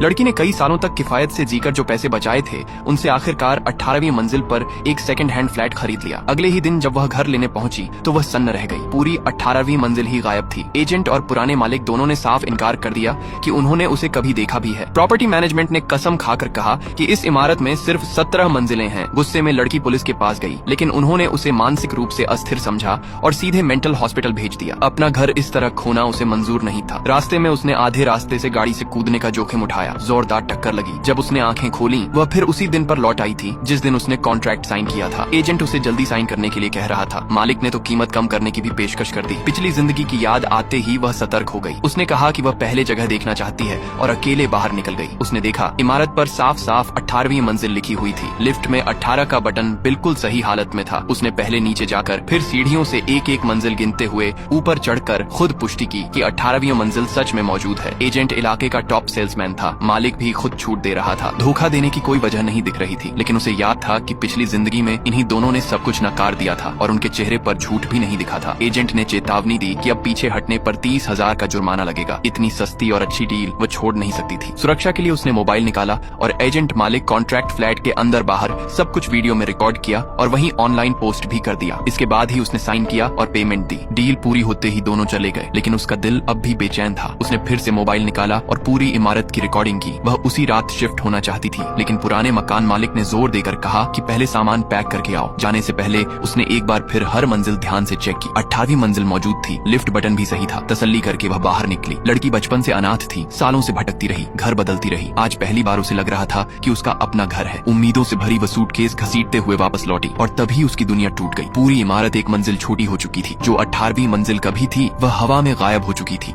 लड़की ने कई सालों तक किफायत से जीकर जो पैसे बचाए थे उनसे आखिरकार 18वीं मंजिल पर एक सेकंड हैंड फ्लैट खरीद लिया। अगले ही दिन जब वह घर लेने पहुंची तो वह सन्न रह गई। पूरी 18वीं मंजिल ही गायब थी। एजेंट और पुराने मालिक दोनों ने साफ इनकार कर दिया कि उन्होंने उसे कभी देखा भी है। प्रॉपर्टी मैनेजमेंट ने कसम खाकर कहा कि इस इमारत में सिर्फ 17 मंजिलें हैं। गुस्से में लड़की पुलिस के पास गई, लेकिन उन्होंने उसे मानसिक रूप से अस्थिर समझा और सीधे मेंटल हॉस्पिटल भेज दिया। अपना घर इस तरह खोना उसे मंजूर नहीं था। रास्ते में उसने आधे रास्ते से गाड़ी से कूदने का जोखिम उठाया। जोरदार टक्कर लगी। जब उसने आंखें खोली वह फिर उसी दिन पर लौट आई थी जिस दिन उसने कॉन्ट्रैक्ट साइन किया था। एजेंट उसे जल्दी साइन करने के लिए कह रहा था। मालिक ने तो कीमत कम करने की भी पेशकश कर दी। पिछली जिंदगी की याद आते ही वह सतर्क हो गई। उसने कहा कि वह पहले जगह देखना चाहती है और अकेले बाहर निकल गई। उसने देखा इमारत पर साफ साफ 18वीं मंजिल लिखी हुई थी। लिफ्ट में 18 का बटन बिल्कुल सही हालत में था। उसने पहले नीचे जाकर फिर सीढ़ियों से एक एक मंजिल गिनते हुए ऊपर चढ़कर खुद पुष्टि की कि 18वीं मंजिल सच में मौजूद है। एजेंट इलाके का टॉप सेल्समैन था। मालिक भी खुद छूट दे रहा था। धोखा देने की कोई वजह नहीं दिख रही थी, लेकिन उसे याद था कि पिछली जिंदगी में इन्हीं दोनों ने सब कुछ नकार दिया था और उनके चेहरे पर झूठ भी नहीं दिखा था। एजेंट ने चेतावनी दी कि अब पीछे हटने पर 30,000 का जुर्माना लगेगा। इतनी सस्ती और अच्छी डील वो छोड़ नहीं सकती थी। सुरक्षा के लिए उसने मोबाइल निकाला और एजेंट मालिक कॉन्ट्रैक्ट फ्लैट के अंदर बाहर सब कुछ वीडियो में रिकॉर्ड किया और वहीं ऑनलाइन पोस्ट भी कर दिया। इसके बाद ही उसने साइन किया और पेमेंट दी। डील पूरी होते ही दोनों चले गए, लेकिन उसका दिल अब भी बेचैन था। उसने फिर से मोबाइल निकाला और पूरी इमारत की रिकॉर्डिंग की। वह उसी रात शिफ्ट होना चाहती थी, लेकिन पुराने मकान मालिक ने जोर देकर कहा कि पहले सामान पैक करके आओ। जाने से पहले उसने एक बार फिर हर मंजिल ध्यान से चेक की। 18वीं मंजिल मौजूद थी। लिफ्ट बटन भी सही था। तसल्ली करके वह बाहर निकली। लड़की बचपन से अनाथ थी। सालों से भटकती रही, घर बदलती रही। आज पहली बार उसे लग रहा था कि उसका अपना घर है। उम्मीदों से भरी वह सूटकेस घसीटते हुए वापस लौटी और तभी उसकी दुनिया टूट गई। पूरी इमारत एक मंजिल छोटी हो चुकी थी। जो 18वीं मंजिल कभी थी वह हवा में गायब हो चुकी थी।